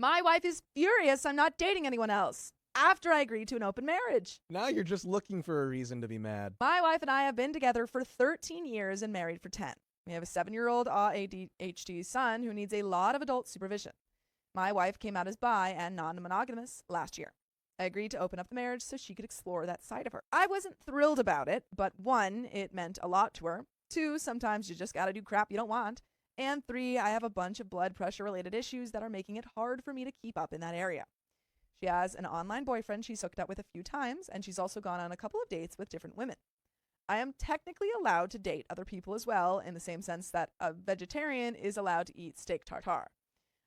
My wife is furious I'm not dating anyone else after I agreed to an open marriage. Now you're just looking for a reason to be mad. My wife and I have been together for 13 years and married for 10. We have a 7-year-old ADHD son who needs a lot of adult supervision. My wife came out as bi and non-monogamous last year. I agreed to open up the marriage so she could explore that side of her. I wasn't thrilled about it, but 1, it meant a lot to her. 2, sometimes you just gotta do crap you don't want. And 3, I have a bunch of blood pressure related issues that are making it hard for me to keep up in that area. She has an online boyfriend she's hooked up with a few times, and she's also gone on a couple of dates with different women. I am technically allowed to date other people as well, in the same sense that a vegetarian is allowed to eat steak tartare.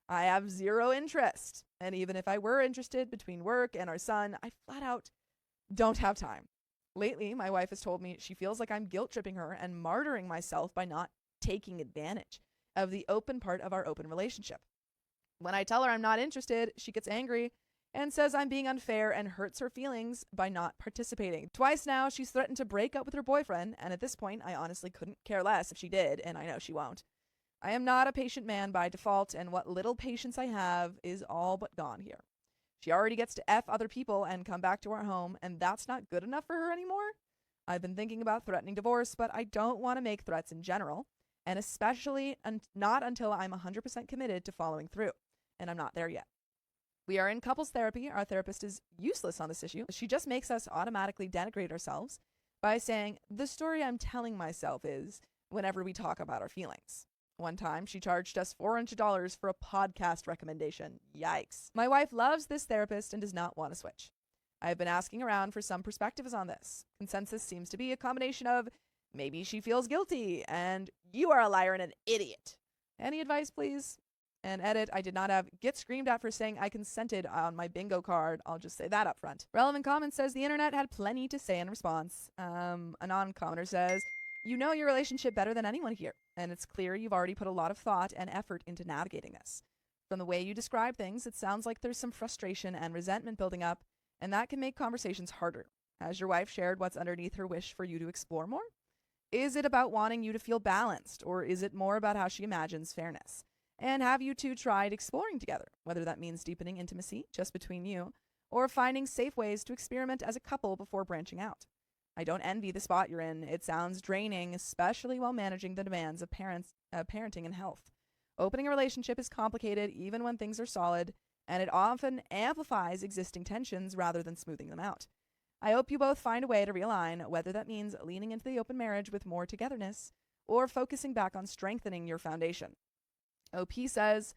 I have zero interest, and even if I were interested, between work and our son, I flat out don't have time. Lately, my wife has told me she feels like I'm guilt tripping her and martyring myself by not taking advantage of the open part of our open relationship. When I tell her I'm not interested, she gets angry and says I'm being unfair and hurts her feelings by not participating. Twice now, she's threatened to break up with her boyfriend, and at this point, I honestly couldn't care less if she did, and I know she won't. I am not a patient man by default, and what little patience I have is all but gone here. She already gets to F other people and come back to our home, and that's not good enough for her anymore. I've been thinking about threatening divorce, but I don't want to make threats in general, and especially not until I'm 100% committed to following through, and I'm not there yet. We are in couples therapy. Our therapist is useless on this issue. She just makes us automatically denigrate ourselves by saying, the story I'm telling myself is, whenever we talk about our feelings. One time, she charged us $400 for a podcast recommendation. Yikes. My wife loves this therapist and does not want to switch. I have been asking around for some perspectives on this. Consensus seems to be a combination of maybe she feels guilty and you are a liar and an idiot. Any advice, please? And edit, I did not have get screamed at for saying I consented on my bingo card. I'll just say that up front. Relevant Comment says the internet had plenty to say in response. A non-commenter says, you know your relationship better than anyone here, and it's clear you've already put a lot of thought and effort into navigating this. From the way you describe things, it sounds like there's some frustration and resentment building up, and that can make conversations harder. Has your wife shared what's underneath her wish for you to explore more? Is it about wanting you to feel balanced, or is it more about how she imagines fairness? And have you two tried exploring together, whether that means deepening intimacy just between you, or finding safe ways to experiment as a couple before branching out? I don't envy the spot you're in. It sounds draining, especially while managing the demands of parenting and health. Opening a relationship is complicated even when things are solid, and it often amplifies existing tensions rather than smoothing them out. I hope you both find a way to realign, whether that means leaning into the open marriage with more togetherness or focusing back on strengthening your foundation. OP says,